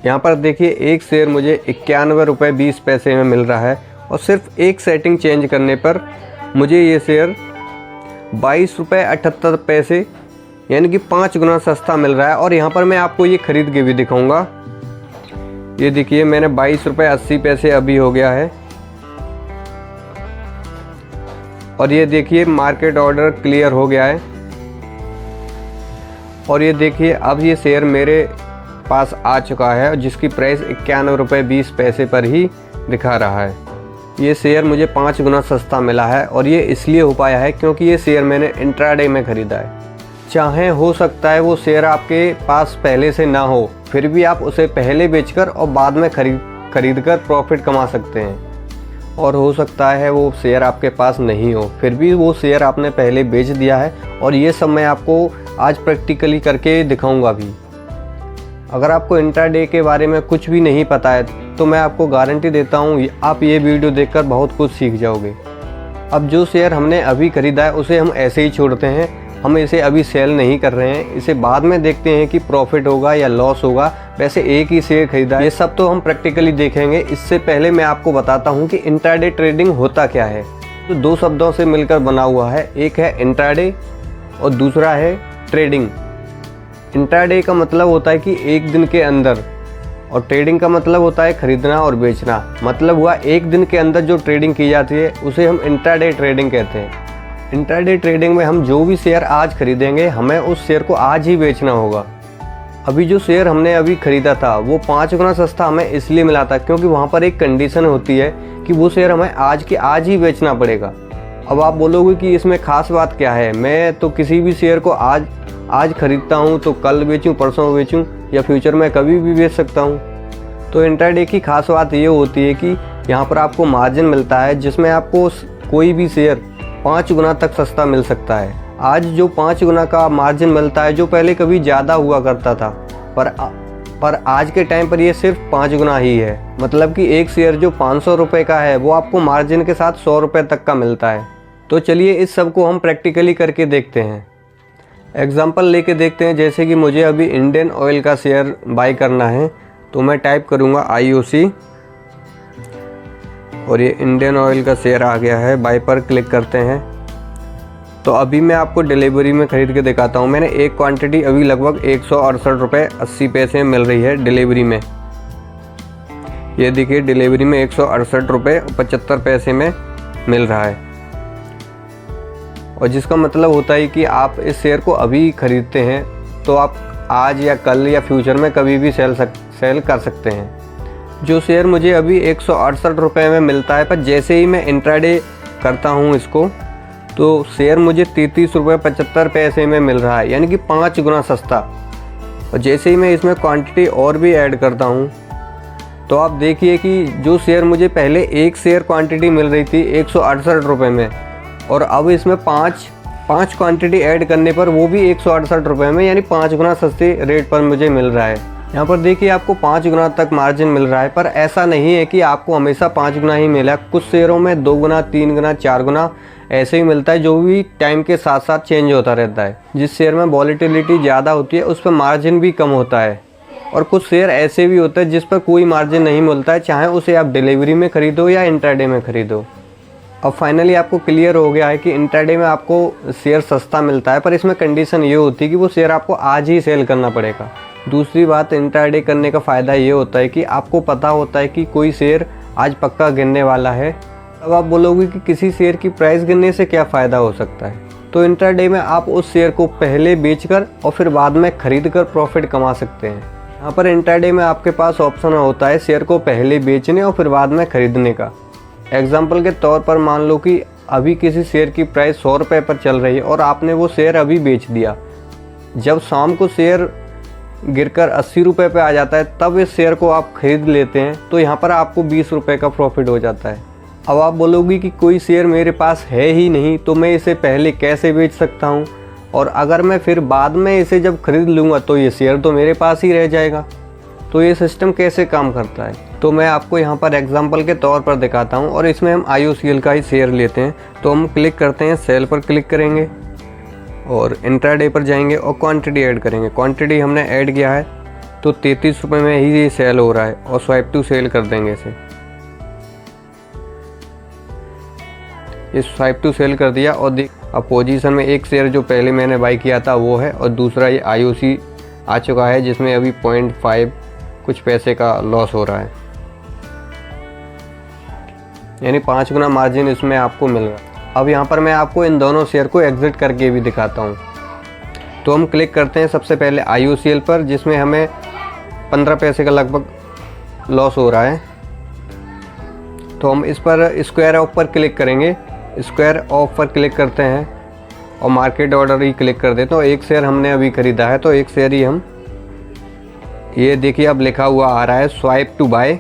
यहाँ पर देखिए एक शेयर मुझे 91 रुपये 20 पैसे में मिल रहा है और सिर्फ एक सेटिंग चेंज करने पर मुझे ये शेयर 22 रुपये 78 पैसे यानी कि 5 गुना सस्ता मिल रहा है। और यहाँ पर मैं आपको ये ख़रीद के भी दिखाऊंगा। ये देखिए मैंने 22 रुपये 80 पैसे अभी हो गया है और ये देखिए मार्केट ऑर्डर क्लियर हो गया है। और ये देखिए अब ये शेयर मेरे पास आ चुका है जिसकी प्राइस 91 रुपये 20 पैसे पर ही दिखा रहा है। ये शेयर मुझे 5 गुना सस्ता मिला है और ये इसलिए हो पाया है क्योंकि ये शेयर मैंने इंट्राडे में ख़रीदा है। चाहे हो सकता है वो शेयर आपके पास पहले से ना हो, फिर भी आप उसे पहले बेचकर और बाद में खरीद कर प्रॉफिट कमा सकते हैं। और हो सकता है वो शेयर आपके पास नहीं हो, फिर भी वो शेयर आपने पहले बेच दिया है। और ये सब मैं आपको आज प्रैक्टिकली करके दिखाऊंगा भी। अगर आपको इंट्राडे के बारे में कुछ भी नहीं पता है तो मैं आपको गारंटी देता हूँ आप ये वीडियो देखकर बहुत कुछ सीख जाओगे। अब जो शेयर हमने अभी ख़रीदा है उसे हम ऐसे ही छोड़ते हैं, हम इसे अभी सेल नहीं कर रहे हैं। इसे बाद में देखते हैं कि प्रॉफिट होगा या लॉस होगा। वैसे एक ही शेयर ख़रीदा है, ये सब तो हम प्रैक्टिकली देखेंगे। इससे पहले मैं आपको बताता हूँ कि इंट्राडे ट्रेडिंग होता क्या है। तो दो शब्दों से मिलकर बना हुआ है, एक है इंट्राडे और दूसरा है ट्रेडिंग। इंट्राडे का मतलब होता है कि एक दिन के अंदर, और ट्रेडिंग का मतलब होता है खरीदना और बेचना। मतलब हुआ एक दिन के अंदर जो ट्रेडिंग की जाती है उसे हम इंट्राडे ट्रेडिंग कहते हैं। इंट्राडे ट्रेडिंग में हम जो भी शेयर आज खरीदेंगे हमें उस शेयर को आज ही बेचना होगा। अभी जो शेयर हमने अभी ख़रीदा था वो 5 गुना सस्ता हमें इसलिए मिला था क्योंकि वहाँ पर एक कंडीशन होती है कि वो शेयर हमें आज के आज ही बेचना पड़ेगा। अब आप बोलोगे कि इसमें ख़ास बात क्या है, मैं तो किसी भी शेयर को आज ख़रीदता हूँ तो कल बेचूँ, परसों बेचूँ या फ्यूचर में कभी भी बेच सकता हूँ। तो इंट्राडे की खास बात ये होती है कि यहाँ पर आपको मार्जिन मिलता है जिसमें आपको कोई भी शेयर 5 गुना तक सस्ता मिल सकता है। आज जो 5 गुना का मार्जिन मिलता है जो पहले कभी ज़्यादा हुआ करता था, पर आज के टाइम पर ये सिर्फ 5 गुना ही है। मतलब कि एक शेयर जो 500 रुपये का है वो आपको मार्जिन के साथ 100 रुपये तक का मिलता है। तो चलिए इस सब को हम प्रैक्टिकली करके देखते हैं। एग्जाम्पल लेके देखते हैं। जैसे कि मुझे अभी इंडियन ऑयल का शेयर बाई करना है तो मैं टाइप करूँगा IOC और ये इंडियन ऑयल का शेयर आ गया है। बाई पर क्लिक करते हैं। तो अभी मैं आपको डिलीवरी में ख़रीद के दिखाता हूँ। मैंने एक क्वांटिटी अभी लगभग 168 रुपये 80 पैसे में मिल रही है डिलीवरी में। ये देखिए डिलीवरी में 168 रुपये 75 पैसे में मिल रहा है। और जिसका मतलब होता है कि आप इस शेयर को अभी ख़रीदते हैं तो आप आज या कल या फ्यूचर में कभी भी सेल कर सकते हैं। जो शेयर मुझे अभी 168 रुपये में मिलता है, पर जैसे ही मैं इंट्राडे करता हूँ इसको तो शेयर मुझे 33 रुपये 75 पैसे में मिल रहा है, यानी कि 5 गुना सस्ता। और जैसे ही मैं इसमें क्वांटिटी और भी ऐड करता हूँ तो आप देखिए कि जो शेयर मुझे पहले एक शेयर क्वांटिटी मिल रही थी 168 रुपये में, और अब इसमें पाँच क्वांटिटी ऐड करने पर वो भी 168 रुपये में, यानी 5 गुना सस्ते रेट पर मुझे मिल रहा है। यहाँ पर देखिए आपको 5 गुना तक मार्जिन मिल रहा है, पर ऐसा नहीं है कि आपको हमेशा 5 गुना ही मिला। कुछ शेयरों में 2 गुना 3 गुना 4 गुना ऐसे ही मिलता है, जो भी टाइम के साथ साथ चेंज होता रहता है। जिस शेयर में वॉलेटिलिटी ज़्यादा होती है उस पर मार्जिन भी कम होता है, और कुछ शेयर ऐसे भी होते हैं जिस पर कोई मार्जिन नहीं मिलता है, चाहे उसे आप डिलीवरी में ख़रीदो या इंट्राडे में ख़रीदो। अब फाइनली आपको क्लियर हो गया है कि इंट्राडे में आपको शेयर सस्ता मिलता है, पर इसमें कंडीशन ये होती है कि वो शेयर आपको आज ही सेल करना पड़ेगा। दूसरी बात, इंट्राडे करने का फ़ायदा ये होता है कि आपको पता होता है कि कोई शेयर आज पक्का गिरने वाला है। अब आप बोलोगे कि किसी शेयर की प्राइस गिरने से क्या फ़ायदा हो सकता है, तो इंट्राडे में आप उस शेयर को पहले बेचकर और फिर बाद में ख़रीद कर प्रॉफिट कमा सकते हैं। यहाँ पर इंट्राडे में आपके पास ऑप्शन होता है शेयर को पहले बेचने और फिर बाद में ख़रीदने का। एग्जाम्पल के तौर पर मान लो कि अभी किसी शेयर की प्राइस 100 रुपये पर चल रही है और आपने वो शेयर अभी बेच दिया। जब शाम को शेयर गिरकर 80 रुपये पे आ जाता है तब इस शेयर को आप खरीद लेते हैं, तो यहाँ पर आपको 20 रुपये का प्रॉफिट हो जाता है। अब आप बोलोगे कि कोई शेयर मेरे पास है ही नहीं तो मैं इसे पहले कैसे बेच सकता हूँ, और अगर मैं फिर बाद में इसे जब खरीद लूँगा तो ये शेयर तो मेरे पास ही रह जाएगा। तो ये सिस्टम कैसे काम करता है, तो मैं आपको यहाँ पर एग्जांपल के तौर पर दिखाता हूँ। और इसमें हम IOCL का ही शेयर लेते हैं, तो हम क्लिक करते हैं, सेल पर क्लिक करेंगे और इंट्राडे पर जाएंगे और क्वांटिटी ऐड करेंगे। क्वांटिटी हमने ऐड किया है तो 33 रुपये में ही ये सेल हो रहा है और स्वाइप टू सेल कर देंगे इसे। ये स्वाइप टू सेल कर दिया और देख अब पोजीशन में एक शेयर जो पहले मैंने बाई किया था वो है और दूसरा ये IOC आ चुका है जिसमें अभी 0.5 कुछ पैसे का लॉस हो रहा है, यानी 5 गुना मार्जिन इसमें आपको मिल रहा है। अब यहाँ पर मैं आपको इन दोनों शेयर को एग्जिट करके भी दिखाता हूँ। तो हम क्लिक करते हैं सबसे पहले IOCL पर जिसमें हमें 15 पैसे का लगभग लॉस हो रहा है। तो हम इस पर स्क्वायर ऑफ पर क्लिक करेंगे, स्क्वायर ऑफ पर क्लिक करते हैं और मार्केट ऑर्डर ही क्लिक कर देते हैं। तो एक शेयर हमने अभी ख़रीदा है तो एक शेयर ही हम, ये देखिए अब लिखा हुआ आ रहा है स्वाइप टू बाय,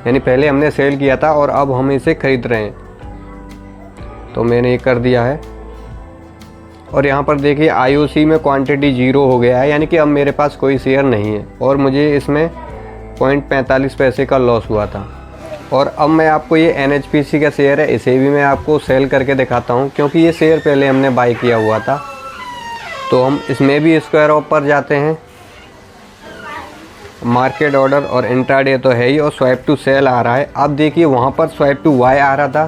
यानी पहले हमने सेल किया था और अब हम इसे ख़रीद रहे हैं। तो मैंने ये कर दिया है और यहाँ पर देखिए IOC में क्वांटिटी 0 हो गया है, यानी कि अब मेरे पास कोई शेयर नहीं है और मुझे इसमें 0.45 पैसे का लॉस हुआ था। और अब मैं आपको ये NHPC का शेयर है इसे भी मैं आपको सेल करके दिखाता हूँ, क्योंकि ये शेयर पहले हमने बाई किया हुआ था। तो हम इसमें भी स्क्वायर ऑफ पर जाते हैं, मार्केट ऑर्डर और इंट्राडे तो है ही और स्वाइप टू सेल आ रहा है। अब देखिए वहाँ पर स्वाइप टू बाय आ रहा था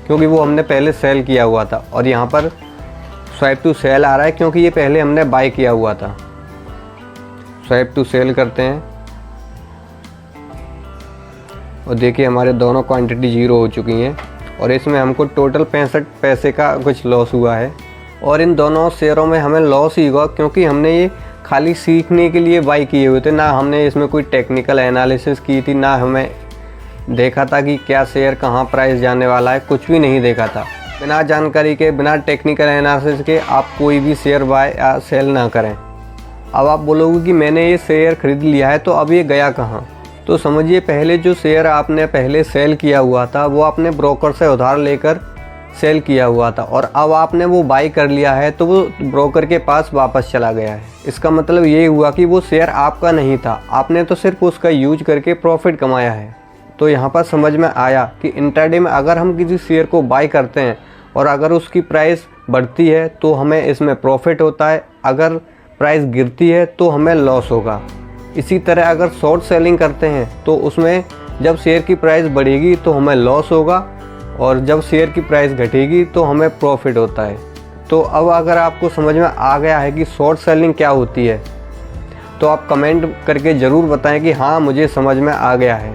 क्योंकि वो हमने पहले सेल किया हुआ था और यहाँ पर स्वाइप टू सेल आ रहा है क्योंकि ये पहले हमने बाई किया हुआ था। स्वाइप टू सेल करते हैं और देखिए हमारे दोनों क्वांटिटी 0 हो चुकी हैं और इसमें हमको टोटल 65 पैसे का कुछ लॉस हुआ है। और इन दोनों शेयरों में हमें लॉस ही हुआ क्योंकि हमने ये खाली सीखने के लिए बाई किए हुए थे, ना हमने इसमें कोई टेक्निकल एनालिसिस की थी, ना हमें देखा था कि क्या शेयर कहाँ प्राइस जाने वाला है, कुछ भी नहीं देखा था। बिना जानकारी के, बिना टेक्निकल एनालिसिस के आप कोई भी शेयर बाय या सेल ना करें। अब आप बोलोगे कि मैंने ये शेयर ख़रीद लिया है तो अब ये गया कहाँ? तो समझिए पहले जो शेयर आपने पहले सेल किया हुआ था वो आपने ब्रोकर से उधार लेकर सेल किया हुआ था और अब आपने वो बाई कर लिया है तो वो ब्रोकर के पास वापस चला गया है। इसका मतलब ये हुआ कि वो शेयर आपका नहीं था, आपने तो सिर्फ उसका यूज करके प्रॉफिट कमाया है। तो यहाँ पर समझ में आया कि इंट्राडे में अगर हम किसी शेयर को बाई करते हैं और अगर उसकी प्राइस बढ़ती है तो हमें इसमें प्रॉफिट होता है, अगर प्राइस गिरती है तो हमें लॉस होगा। इसी तरह अगर शॉर्ट सेलिंग करते हैं तो उसमें जब शेयर की प्राइस बढ़ेगी तो हमें लॉस होगा और जब शेयर की प्राइस घटेगी तो हमें प्रॉफिट होता है। तो अब अगर आपको समझ में आ गया है कि शॉर्ट सेलिंग क्या होती है तो आप कमेंट करके ज़रूर बताएं कि हाँ मुझे समझ में आ गया है।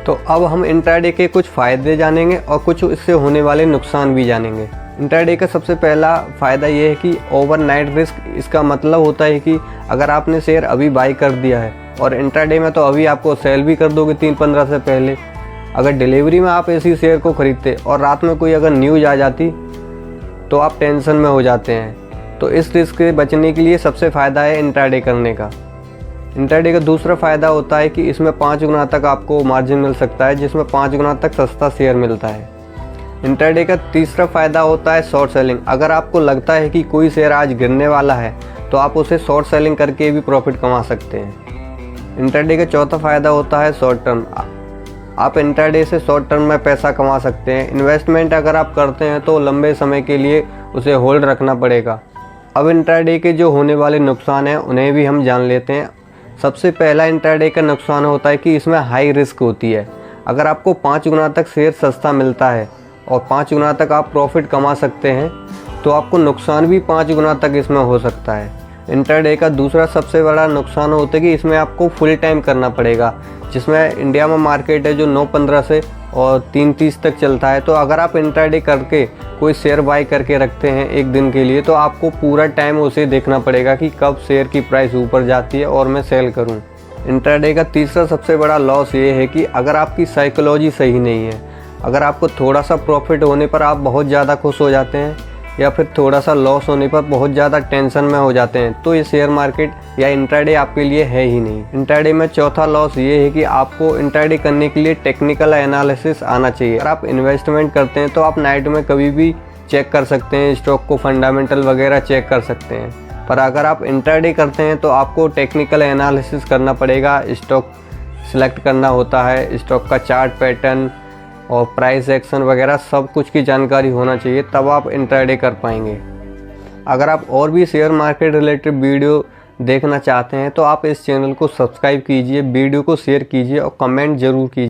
तो अब हम इंट्राडे के कुछ फ़ायदे जानेंगे और कुछ इससे होने वाले नुकसान भी जानेंगे। इंट्राडे का सबसे पहला फ़ायदा ये है कि ओवरनाइट रिस्क। इसका मतलब होता है कि अगर आपने शेयर अभी बाई कर दिया है और इंट्राडे में तो अभी आपको सेल भी कर दोगे 3-15 से पहले, अगर डिलीवरी में आप ऐसी शेयर को ख़रीदते और रात में कोई अगर न्यूज़ आ जाती तो आप टेंशन में हो जाते हैं। तो इस रिस्क से बचने के लिए सबसे फ़ायदा है इंट्राडे करने का। इंट्राडे का दूसरा फ़ायदा होता है कि इसमें 5 गुना तक आपको मार्जिन मिल सकता है, जिसमें 5 गुना तक सस्ता शेयर मिलता है। इंट्राडे का तीसरा फ़ायदा होता है शॉर्ट सेलिंग। अगर आपको लगता है कि कोई शेयर आज गिरने वाला है तो आप उसे शॉर्ट सेलिंग करके भी प्रॉफिट कमा सकते हैं। इंट्राडे का चौथा फ़ायदा होता है शॉर्ट टर्म। आप इंट्राडे से शॉर्ट टर्म में पैसा कमा सकते हैं। इन्वेस्टमेंट अगर आप करते हैं तो लंबे समय के लिए उसे होल्ड रखना पड़ेगा। अब इंट्राडे के जो होने वाले नुकसान हैं उन्हें भी हम जान लेते हैं। सबसे पहला इंट्राडे का नुकसान होता है कि इसमें हाई रिस्क होती है। अगर आपको 5 गुना तक शेयर सस्ता मिलता है और 5 गुना तक आप प्रॉफिट कमा सकते हैं तो आपको नुकसान भी 5 गुना तक इसमें हो सकता है। इंट्राडे का दूसरा सबसे बड़ा नुकसान होता है कि इसमें आपको फुल टाइम करना पड़ेगा, जिसमें इंडिया में मार्केट है जो 9:15 से और 3:30 तक चलता है। तो अगर आप इंट्राडे करके कोई शेयर बाई करके रखते हैं एक दिन के लिए तो आपको पूरा टाइम उसे देखना पड़ेगा कि कब शेयर की प्राइस ऊपर जाती है और मैं सेल करूं। इंट्राडे का तीसरा सबसे बड़ा लॉस ये है कि अगर आपकी साइकोलॉजी सही नहीं है, अगर आपको थोड़ा सा प्रॉफिट होने पर आप बहुत ज़्यादा खुश हो जाते हैं या फिर थोड़ा सा लॉस होने पर बहुत ज़्यादा टेंशन में हो जाते हैं तो ये शेयर मार्केट या इंट्राडे आपके लिए है ही नहीं। इंट्राडे में चौथा लॉस ये है कि आपको इंट्राडे करने के लिए टेक्निकल एनालिसिस आना चाहिए। अगर आप इन्वेस्टमेंट करते हैं तो आप नाइट में कभी भी चेक कर सकते हैं, स्टॉक को फंडामेंटल वगैरह चेक कर सकते हैं। पर अगर आप इंट्राडे करते हैं तो आपको टेक्निकल एनालिसिस करना पड़ेगा, स्टॉक सिलेक्ट करना होता है, स्टॉक का चार्ट पैटर्न और प्राइस एक्शन वगैरह सब कुछ की जानकारी होना चाहिए, तब आप इंट्राडे कर पाएंगे। अगर आप और भी शेयर मार्केट रिलेटेड वीडियो देखना चाहते हैं तो आप इस चैनल को सब्सक्राइब कीजिए, वीडियो को शेयर कीजिए और कमेंट ज़रूर कीजिए।